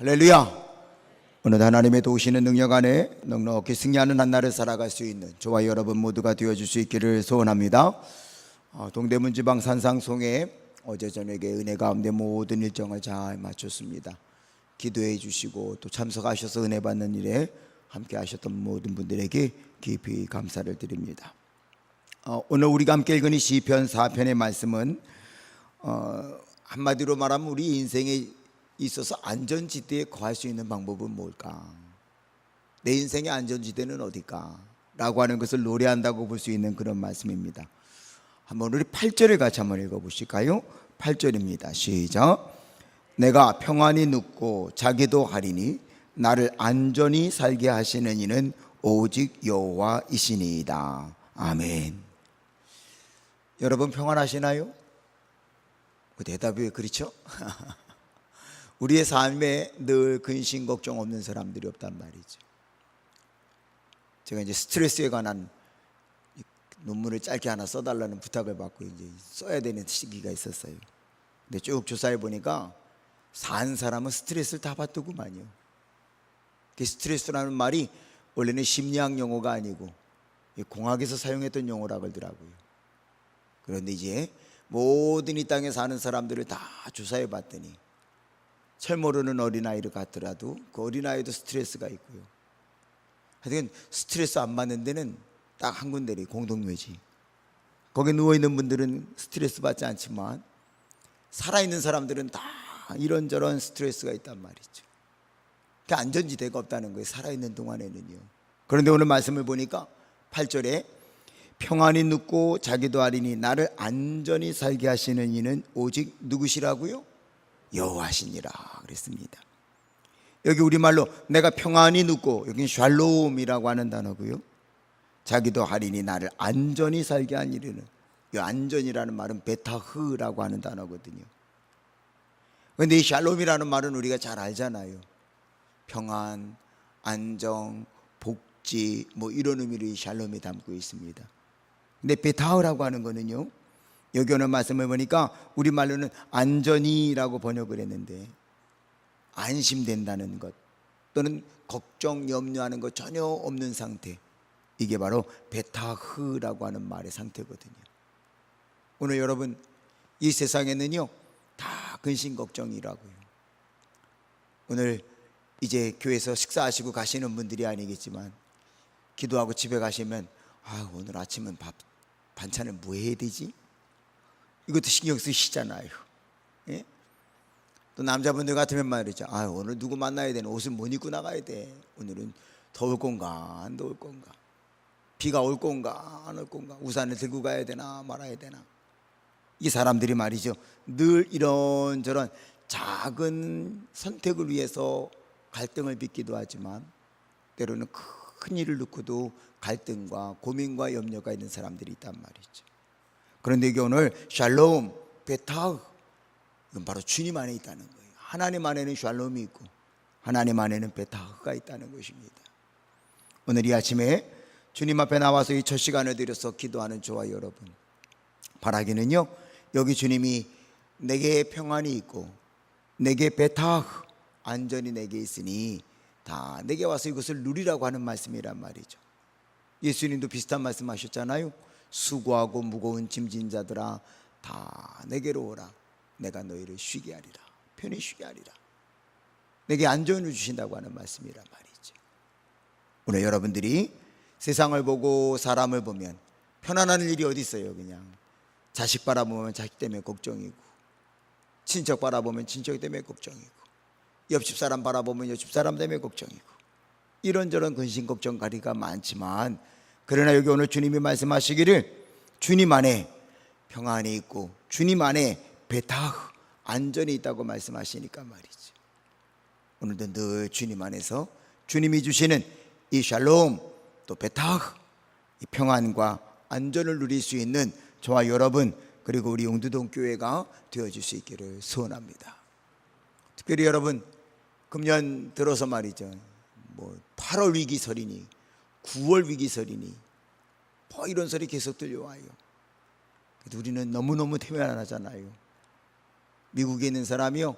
할렐루야. 오늘 하나님의 도우시는 능력 안에 넉넉히 승리하는 한 날을 살아갈 수 있는 저와 여러분 모두가 되어줄 수 있기를 소원합니다. 동대문 지방 산상송에 어제 저녁에 은혜 가운데 모든 일정을 잘 마쳤습니다. 기도해 주시고 또 참석하셔서 은혜 받는 일에 함께 하셨던 모든 분들에게 깊이 감사를 드립니다. 오늘 우리가 함께 읽은 이 시편 4편의 말씀은 한마디로 말하면 우리 인생에 있어서 안전지대에 거할 수 있는 방법은 뭘까? 내 인생의 안전지대는 어딜까? 라고 하는 것을 노래한다고 볼 수 있는 그런 말씀입니다. 한번 우리 8절을 같이 한번 읽어보실까요? 8절입니다. 시작. 내가 평안히 눕고 자기도 하리니 나를 안전히 살게 하시는 이는 오직 여호와이시니이다. 아멘. 여러분 평안하시나요? 그 대답이 왜 그렇죠? 우리의 삶에 늘 근심 걱정 없는 사람들이 없단 말이죠. 제가 이제 스트레스에 관한 논문을 짧게 하나 써달라는 부탁을 받고 이제 써야 되는 시기가 있었어요. 근데 쭉 조사해 보니까 산 사람은 스트레스를 다 받더구만요. 그 스트레스라는 말이 원래는 심리학 용어가 아니고 공학에서 사용했던 용어라 그러더라고요. 그런데 이제 모든 이 땅에 사는 사람들을 다 조사해 봤더니 철 모르는 어린아이를 갖더라도 그 어린아이도 스트레스가 있고요. 하여튼 스트레스 안 받는 데는 딱 한 군데리 공동묘지. 거기 누워있는 분들은 스트레스 받지 않지만 살아있는 사람들은 다 이런저런 스트레스가 있단 말이죠. 그 안전지대가 없다는 거예요, 살아있는 동안에는요. 그런데 오늘 말씀을 보니까 8절에 평안히 눕고 자기도 하리니 나를 안전히 살게 하시는 이는 오직 누구시라고요? 여호와시니라 그랬습니다. 여기 우리말로 내가 평안히 눕고, 여기는 샬롬이라고 하는 단어고요. 자기도 하리니 나를 안전히 살게 하니는, 이 안전이라는 말은 베타흐라고 하는 단어거든요. 그런데 이 샬롬이라는 말은 우리가 잘 알잖아요. 평안, 안정, 복지 뭐 이런 의미로 이 샬롬이 담고 있습니다. 근데 베타흐라고 하는 거는요, 여기 오는 말씀을 보니까 우리말로는 안전이라고 번역을 했는데 안심된다는 것 또는 걱정, 염려하는 것 전혀 없는 상태, 이게 바로 베타흐라고 하는 말의 상태거든요. 오늘 여러분 이 세상에는요 다 근심 걱정이라고요. 오늘 이제 교회에서 식사하시고 가시는 분들이 아니겠지만 기도하고 집에 가시면 오늘 아침은 반찬을 뭐 해야 되지? 이것도 신경 쓰시잖아요. 예? 또 남자분들 같으면 말이죠. 오늘 누구 만나야 되나, 옷을 못 입고 나가야 돼. 오늘은 더울 건가 안 더울 건가, 비가 올 건가 안 올 건가, 우산을 들고 가야 되나 말아야 되나. 이 사람들이 말이죠, 늘 이런저런 작은 선택을 위해서 갈등을 빚기도 하지만 때로는 큰 일을 놓고도 갈등과 고민과 염려가 있는 사람들이 있단 말이죠. 그런데 이게 오늘 샬롬, 베타흐, 이건 바로 주님 안에 있다는 거예요. 하나님 안에는 샬롬이 있고 하나님 안에는 베타흐가 있다는 것입니다. 오늘 이 아침에 주님 앞에 나와서 이 첫 시간을 드려서 기도하는 저와 여러분, 바라기는요, 여기 주님이 내게 평안이 있고 내게 베타흐, 안전이 내게 있으니 다 내게 와서 이것을 누리라고 하는 말씀이란 말이죠. 예수님도 비슷한 말씀 하셨잖아요. 수고하고 무거운 짐진 자들아 다 내게로 오라, 내가 너희를 쉬게 하리라, 편히 쉬게 하리라. 내게 안전을 주신다고 하는 말씀이란 말이죠. 오늘 여러분들이 세상을 보고 사람을 보면 편안한 일이 어디 있어요? 그냥 자식 바라보면 자식 때문에 걱정이고, 친척 바라보면 친척 때문에 걱정이고, 옆집 사람 바라보면 옆집 사람 때문에 걱정이고, 이런저런 근심 걱정거리가 많지만, 그러나 여기 오늘 주님이 말씀하시기를 주님 안에 평안이 있고 주님 안에 베타흐, 안전이 있다고 말씀하시니까 말이죠. 오늘도 늘 주님 안에서 주님이 주시는 이 샬롬, 또 베타흐, 이 평안과 안전을 누릴 수 있는 저와 여러분, 그리고 우리 용두동 교회가 되어줄 수 있기를 소원합니다. 특별히 여러분, 금년 들어서 말이죠, 8월 위기설이니 9월 위기설이니 이런 소리 계속 들려와요. 그래도 우리는 너무너무 태면하잖아요. 미국에 있는 사람이요,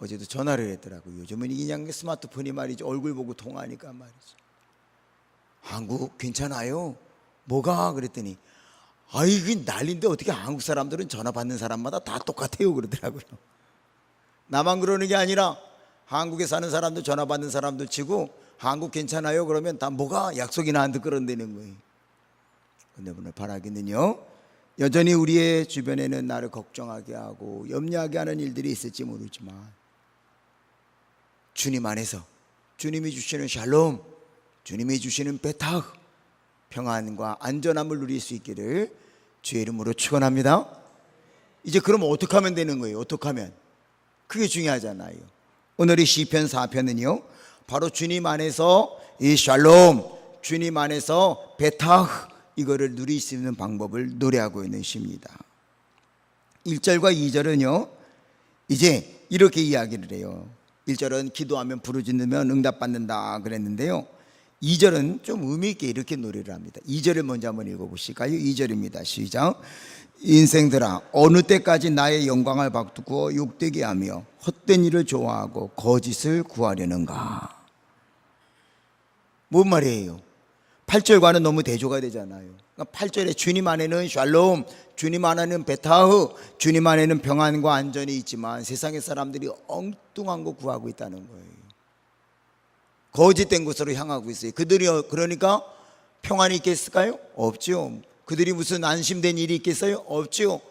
어제도 전화를 했더라고요. 요즘은 그냥 스마트폰이 말이죠. 얼굴 보고 통화하니까 말이죠. 한국 괜찮아요? 뭐가? 그랬더니 이게 난리인데 어떻게 한국 사람들은 전화 받는 사람마다 다 똑같아요 그러더라고요. 나만 그러는 게 아니라 한국에 사는 사람도 전화 받는 사람도 치고 한국 괜찮아요 그러면 다 뭐가 약속이나 안 듣고 그런다는 거예요. 근데 오늘 바라기는요, 여전히 우리의 주변에는 나를 걱정하게 하고 염려하게 하는 일들이 있을지 모르지만 주님 안에서 주님이 주시는 샬롬, 주님이 주시는 베타흐, 평안과 안전함을 누릴 수 있기를 주의 이름으로 축원합니다. 이제 그럼 어떻게 하면 되는 거예요? 어떻게 하면? 그게 중요하잖아요. 오늘의 시편 4편은요 바로 주님 안에서 이 샬롬, 주님 안에서 베타흐, 이거를 누릴 수 있는 방법을 노래하고 있는 시입니다. 1절과 2절은요 이제 이렇게 이야기를 해요. 1절은 기도하면 부르짖으면 응답받는다 그랬는데요, 2절은 좀 의미 있게 이렇게 노래를 합니다. 2절을 먼저 한번 읽어보실까요? 2절입니다. 시작. 인생들아, 어느 때까지 나의 영광을 바꾸고 욕되게 하며 헛된 일을 좋아하고 거짓을 구하려는가. 뭔 말이에요? 8절과는 너무 대조가 되잖아요. 8절에 주님 안에는 샬롬, 주님 안에는 베타흐, 주님 안에는 평안과 안전이 있지만 세상의 사람들이 엉뚱한 거 구하고 있다는 거예요. 거짓된 곳으로 향하고 있어요. 그들이 그러니까 평안이 있겠을까요? 없죠. 그들이 무슨 안심된 일이 있겠어요? 없죠.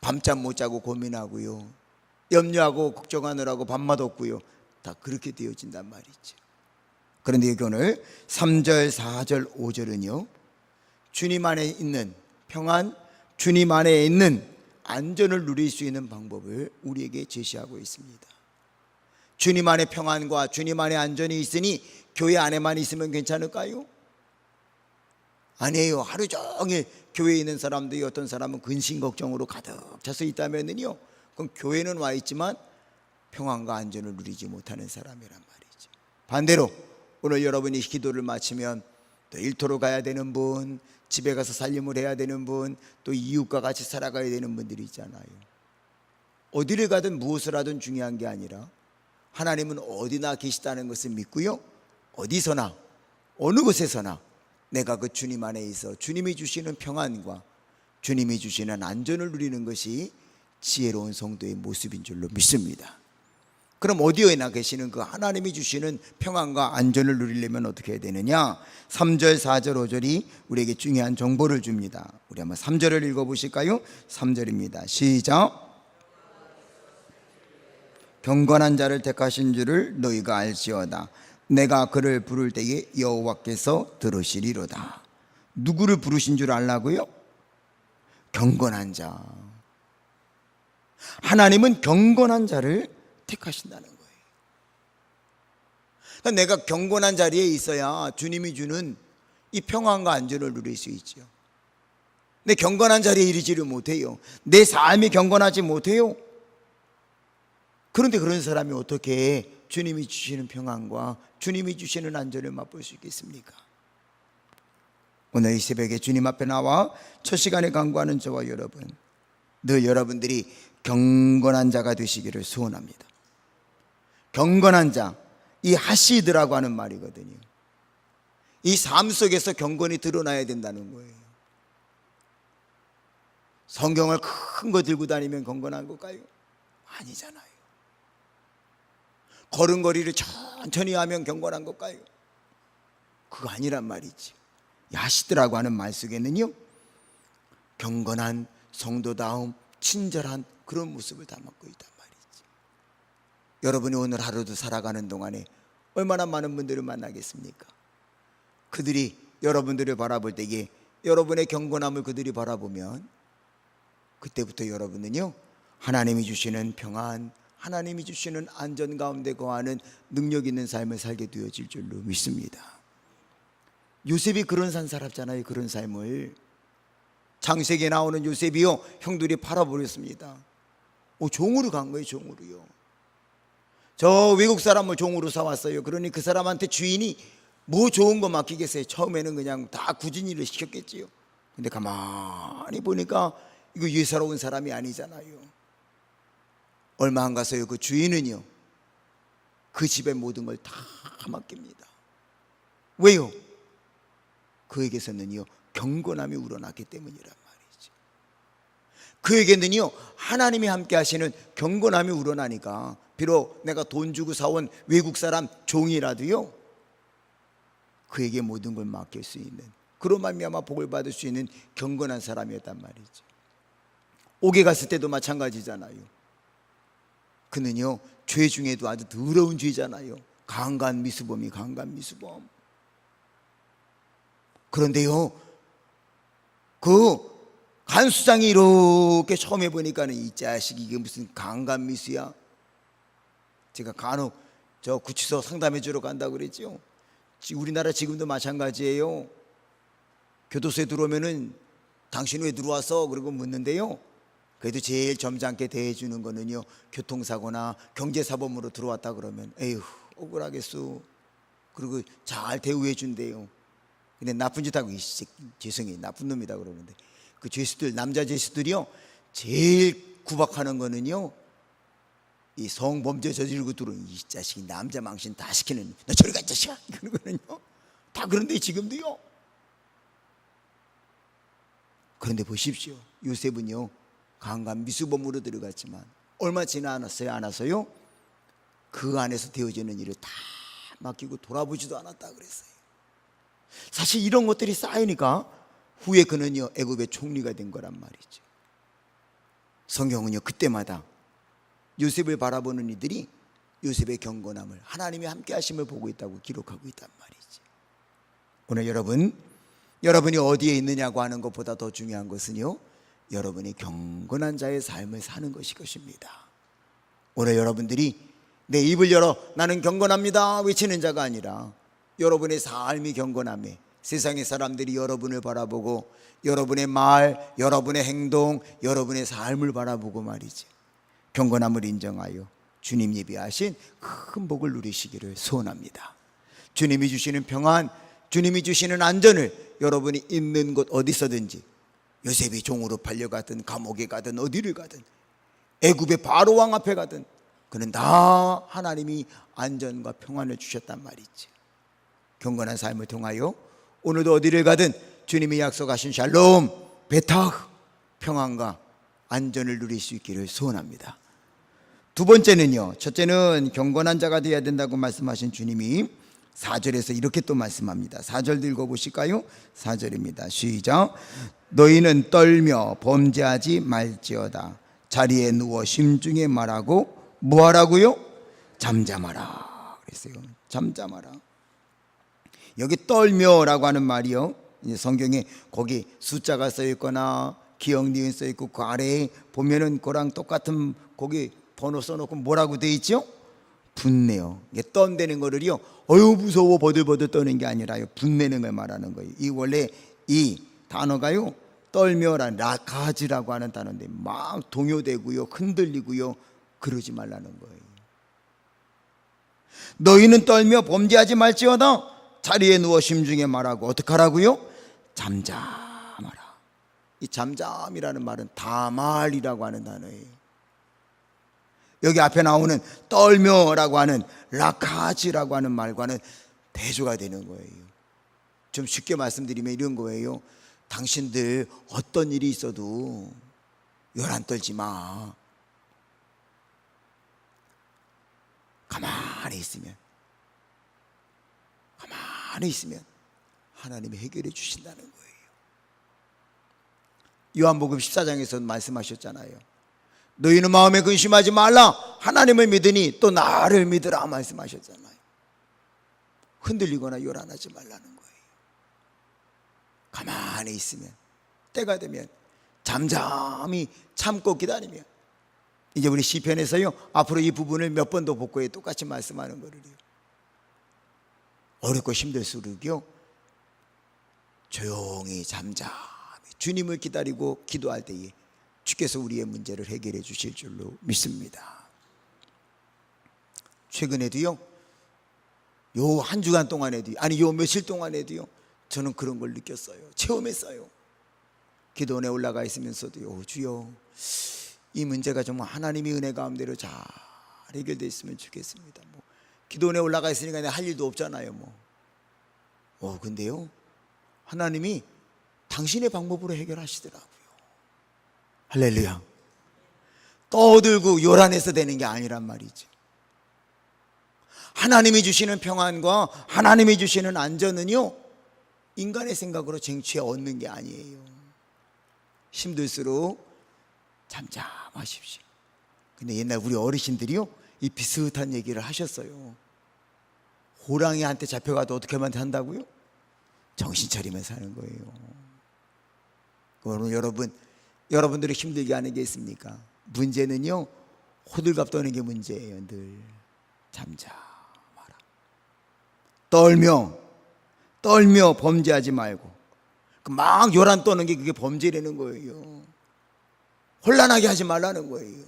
밤잠 못 자고 고민하고요, 염려하고 걱정하느라고 밥맛 없고요, 다 그렇게 되어진단 말이죠. 그런데 여기 오늘 3절, 4절, 5절은요 주님 안에 있는 평안, 주님 안에 있는 안전을 누릴 수 있는 방법을 우리에게 제시하고 있습니다. 주님 안에 평안과 주님 안에 안전이 있으니 교회 안에만 있으면 괜찮을까요? 아니에요. 하루 종일 교회에 있는 사람들이 어떤 사람은 근심 걱정으로 가득 차서 있다면요, 그럼 교회는 와 있지만 평안과 안전을 누리지 못하는 사람이란 말이죠. 반대로 오늘 여러분이 기도를 마치면 또 일터로 가야 되는 분, 집에 가서 살림을 해야 되는 분, 또 이웃과 같이 살아가야 되는 분들이 있잖아요. 어디를 가든 무엇을 하든 중요한 게 아니라 하나님은 어디나 계시다는 것을 믿고요, 어디서나 어느 곳에서나 내가 그 주님 안에 있어 주님이 주시는 평안과 주님이 주시는 안전을 누리는 것이 지혜로운 성도의 모습인 줄로 믿습니다. 그럼 어디에나 계시는 그 하나님이 주시는 평안과 안전을 누리려면 어떻게 해야 되느냐? 3절, 4절, 5절이 우리에게 중요한 정보를 줍니다. 우리 한번 3절을 읽어보실까요? 3절입니다. 시작. 경건한 자를 택하신 줄을 너희가 알지어다. 내가 그를 부를 때에 여호와께서 들으시리로다. 누구를 부르신 줄 알라고요? 경건한 자. 하나님은 경건한 자를 택하신다는 거예요. 그러니까 내가 경건한 자리에 있어야 주님이 주는 이 평안과 안전을 누릴 수 있죠. 내 경건한 자리에 이르지를 못해요. 내 삶이 경건하지 못해요. 그런데 그런 사람이 어떻게 주님이 주시는 평안과 주님이 주시는 안전을 맛볼 수 있겠습니까? 오늘 이 새벽에 주님 앞에 나와 첫 시간에 간구하는 저와 여러분, 늘 여러분들이 경건한 자가 되시기를 소원합니다. 경건한 자, 이 하시드라고 하는 말이거든요. 이 삶 속에서 경건이 드러나야 된다는 거예요. 성경을 큰 거 들고 다니면 경건한 걸까요? 아니잖아요. 걸음걸이를 천천히 하면 경건한 걸까요? 그거 아니란 말이지. 야시드라고 하는 말 속에는요, 경건한 성도다움, 친절한 그런 모습을 담았고 있단 말이지. 여러분이 오늘 하루도 살아가는 동안에 얼마나 많은 분들을 만나겠습니까? 그들이 여러분들을 바라볼 때에 여러분의 경건함을 그들이 바라보면 그때부터 여러분은요, 하나님이 주시는 평안, 하나님이 주시는 안전 가운데 거하는 능력 있는 삶을 살게 되어질 줄로 믿습니다. 요셉이 그런 삶 살았잖아요. 그런 삶을. 창세기에 나오는 요셉이요, 형들이 팔아버렸습니다. 종으로 간 거예요. 종으로요. 저 외국 사람을 종으로 사왔어요. 그러니 그 사람한테 주인이 뭐 좋은 거 맡기겠어요. 처음에는 그냥 다 굳은 일을 시켰겠지요. 근데 가만히 보니까 이거 예사로운 사람이 아니잖아요. 얼마 안 가서요, 그 주인은요 그 집의 모든 걸 다 맡깁니다. 왜요? 그에게서는요 경건함이 우러났기 때문이란 말이죠. 그에게는요 하나님이 함께 하시는 경건함이 우러나니까, 비록 내가 돈 주고 사온 외국 사람 종이라도요 그에게 모든 걸 맡길 수 있는, 그로 말미암아 복을 받을 수 있는 경건한 사람이었단 말이죠. 옥에 갔을 때도 마찬가지잖아요. 그는요 죄 중에도 아주 더러운 죄잖아요. 강간미수범이 강간미수범. 그런데요 그 간수장이 이렇게 처음 해보니까는 이 자식이 이게 무슨 강간미수야. 제가 간혹 저 구치소 상담해 주러 간다고 그랬죠. 우리나라 지금도 마찬가지예요. 교도소에 들어오면은 당신 왜 들어왔어? 그러고 묻는데요, 그래도 제일 점잖게 대해주는 거는요 교통사고나 경제사범으로 들어왔다 그러면 에휴 억울하겠소. 그리고 잘 대우해 준대요. 근데 나쁜 짓 하고 이 죄송해요 나쁜 놈이다 그러는데, 그 죄수들, 남자 죄수들이요 제일 구박하는 거는요 이 성범죄 저지르고 들어온 이 자식이 남자 망신 다 시키는, 너 저리 가 이 자식아, 그런 거는요 다 그런데 지금도요. 그런데 보십시오, 요셉은요 강간 미수범으로 들어갔지만 얼마 지나 않았어요? 그 안에서 되어지는 일을 다 맡기고 돌아보지도 않았다 그랬어요. 사실 이런 것들이 쌓이니까 후에 그는요 애굽의 총리가 된 거란 말이죠. 성경은요 그때마다 요셉을 바라보는 이들이 요셉의 경건함을, 하나님이 함께 하심을 보고 있다고 기록하고 있단 말이죠. 오늘 여러분이 어디에 있느냐고 하는 것보다 더 중요한 것은요 여러분이 경건한 자의 삶을 사는 것입니다. 오늘 여러분들이 내 입을 열어 나는 경건합니다 외치는 자가 아니라, 여러분의 삶이 경건함에 세상의 사람들이 여러분을 바라보고 여러분의 말, 여러분의 행동, 여러분의 삶을 바라보고 말이지 경건함을 인정하여 주님 예비하신 큰 복을 누리시기를 소원합니다. 주님이 주시는 평안, 주님이 주시는 안전을 여러분이 있는 곳 어디서든지, 요셉이 종으로 팔려가든 감옥에 가든 어디를 가든 애굽의 바로 왕 앞에 가든 그는 다 하나님이 안전과 평안을 주셨단 말이지. 경건한 삶을 통하여 오늘도 어디를 가든 주님이 약속하신 샬롬, 베타흐, 평안과 안전을 누릴 수 있기를 소원합니다. 두 번째는요, 첫째는 경건한 자가 되어야 된다고 말씀하신 주님이 4절에서 이렇게 또 말씀합니다. 4절 읽어보실까요? 4절입니다. 시작. 너희는 떨며 범죄하지 말지어다. 자리에 누워 심중에 말하고 뭐하라고요? 잠잠하라 그랬어요. 잠잠하라. 여기 떨며라고 하는 말이요, 성경에 거기 숫자가 써 있거나 기억 니은 써 있고 그 아래에 보면은 그랑 똑같은 거기 번호 써놓고 뭐라고 돼 있죠? 분내요. 이게 떤대는 거를요 어유 무서워 버들버들 떠는 게 아니라요 분내는 걸 말하는 거예요. 이 원래 이 단어가요 떨며란 라카즈라고 하는 단어인데 막 동요되고요 흔들리고요 그러지 말라는 거예요. 너희는 떨며 범죄하지 말지어다. 자리에 누워 심중에 말하고 어떻게 하라고요? 잠잠하라. 이 잠잠이라는 말은 다말이라고 하는 단어예요. 여기 앞에 나오는 떨며라고 하는 라카지라고 하는 말과는 대조가 되는 거예요. 좀 쉽게 말씀드리면 이런 거예요. 당신들 어떤 일이 있어도 열 안 떨지 마. 가만히 있으면 하나님이 해결해 주신다는 거예요. 요한복음 14장에서 말씀하셨잖아요. 너희는 마음에 근심하지 말라. 하나님을 믿으니 또 나를 믿으라 말씀하셨잖아요. 흔들리거나 요란하지 말라는 거예요. 가만히 있으면 때가 되면 잠잠히 참고 기다리면, 이제 우리 시편에서요 앞으로 이 부분을 몇 번 더 복고해 똑같이 말씀하는 거를요. 어렵고 힘들수록요 조용히 잠잠히 주님을 기다리고 기도할 때에 주께서 우리의 문제를 해결해 주실 줄로 믿습니다. 최근에도요 요 한 주간 동안에도 아니 요 며칠 동안에도요 저는 그런 걸 느꼈어요. 체험했어요. 기도원에 올라가 있으면서도요 주여 이 문제가 정말 하나님의 은혜 가운데로 잘 해결되어 있으면 좋겠습니다. 뭐 기도원에 올라가 있으니까 내가 할 일도 없잖아요. 근데요, 하나님이 당신의 방법으로 해결하시더라고요. 할렐루야. 떠들고 요란해서 되는 게 아니란 말이죠. 하나님이 주시는 평안과 하나님이 주시는 안전은요, 인간의 생각으로 쟁취해 얻는 게 아니에요. 힘들수록 잠잠하십시오. 근데 옛날 우리 어르신들이요, 이 비슷한 얘기를 하셨어요. 호랑이한테 잡혀가도 어떻게 하면 한다고요? 정신 차리면 사는 거예요. 그러면 여러분들이 힘들게 하는 게 있습니까? 문제는요, 호들갑 떠는 게 문제예요. 늘 잠잠하라. 떨며 범죄하지 말고, 막 요란 떠는 게 그게 범죄라는 거예요. 혼란하게 하지 말라는 거예요.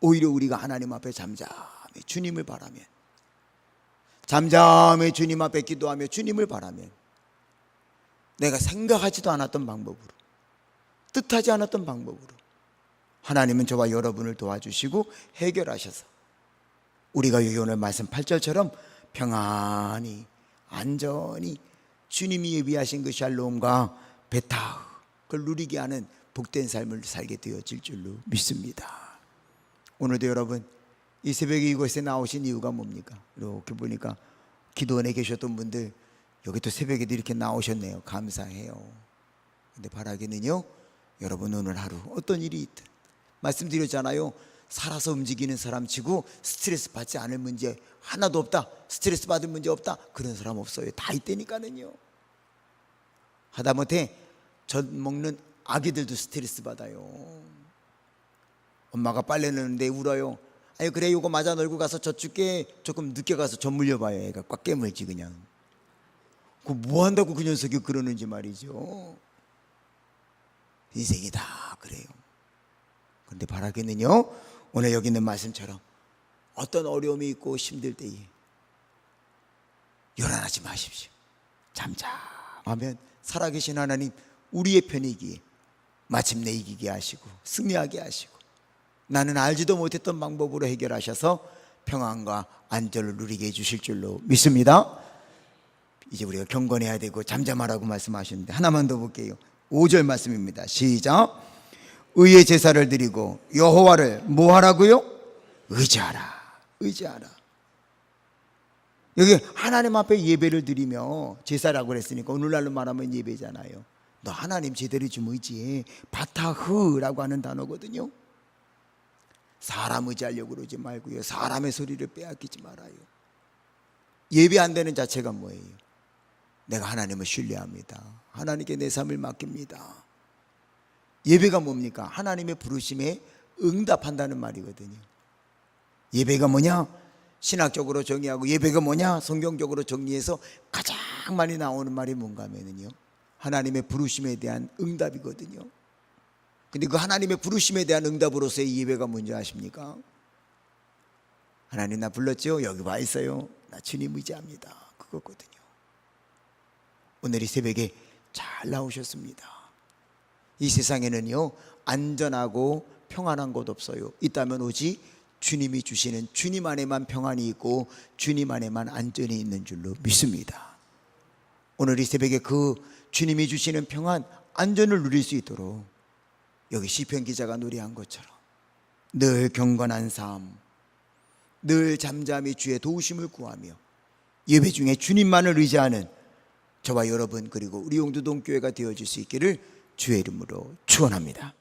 오히려 우리가 하나님 앞에 잠잠히 주님을 바라면, 잠잠히 주님 앞에 기도하며 주님을 바라면, 내가 생각하지도 않았던 방법으로, 뜻하지 않았던 방법으로 하나님은 저와 여러분을 도와주시고 해결하셔서 우리가 여기 오늘 말씀 8절처럼 평안히 안전히 주님이 예비하신 그 샬롬과 베타흐, 그걸 누리게 하는 복된 삶을 살게 되어질 줄로 믿습니다. 오늘도 여러분, 이 새벽에 이곳에 나오신 이유가 뭡니까? 이렇게 보니까 기도원에 계셨던 분들 여기 또 새벽에도 이렇게 나오셨네요. 감사해요. 근데 바라기는요, 여러분 오늘 하루 어떤 일이 있든, 말씀드렸잖아요. 살아서 움직이는 사람 치고 스트레스 받지 않을 문제 하나도 없다. 스트레스 받을 문제 없다. 그런 사람 없어요. 다 있다니까는요. 하다못해 젖 먹는 아기들도 스트레스 받아요. 엄마가 빨래 넣는데 울어요. 아유, 그래, 요거 맞아 널고 가서 젖 줄게. 조금 늦게 가서 젖 물려봐요. 애가 꽉 깨물지 그냥. 그 뭐 한다고 그 녀석이 그러는지 말이죠. 인생이 다 그래요. 그런데 바라기는요, 오늘 여기 있는 말씀처럼 어떤 어려움이 있고 힘들 때에 요란하지 마십시오. 잠잠하면 살아계신 하나님 우리의 편이기에 마침내 이기게 하시고 승리하게 하시고, 나는 알지도 못했던 방법으로 해결하셔서 평안과 안전을 누리게 해주실 줄로 믿습니다. 이제 우리가 경건해야 되고 잠잠하라고 말씀하셨는데 하나만 더 볼게요. 5절 말씀입니다. 시작. 의의 제사를 드리고 여호와를 뭐 하라고요? 의지하라. 의지하라. 여기 하나님 앞에 예배를 드리며, 제사라고 그랬으니까 오늘날로 말하면 예배잖아요. 너 하나님 제대로 좀 의지해. 바타흐라고 하는 단어거든요. 사람 의지하려고 그러지 말고요, 사람의 소리를 빼앗기지 말아요. 예배 안 되는 자체가 뭐예요? 내가 하나님을 신뢰합니다. 하나님께 내 삶을 맡깁니다. 예배가 뭡니까? 하나님의 부르심에 응답한다는 말이거든요. 예배가 뭐냐? 신학적으로 정의하고 예배가 뭐냐? 성경적으로 정리해서 가장 많이 나오는 말이 뭔가 하면요, 하나님의 부르심에 대한 응답이거든요. 근데 그 하나님의 부르심에 대한 응답으로서의 예배가 뭔지 아십니까? 하나님 나 불렀죠? 여기 와 있어요. 나 주님 의지합니다. 그거거든요. 오늘 이 새벽에 잘 나오셨습니다. 이 세상에는요, 안전하고 평안한 곳 없어요. 있다면 오직 주님이 주시는 주님 안에만 평안이 있고 주님 안에만 안전이 있는 줄로 믿습니다. 오늘 이 새벽에 그 주님이 주시는 평안, 안전을 누릴 수 있도록 여기 시편 기자가 노래한 것처럼 늘 경건한 삶, 늘 잠잠히 주의 도우심을 구하며 예배 중에 주님만을 의지하는 저와 여러분, 그리고 우리 용두동교회가 되어질 수 있기를 주의 이름으로 축원합니다.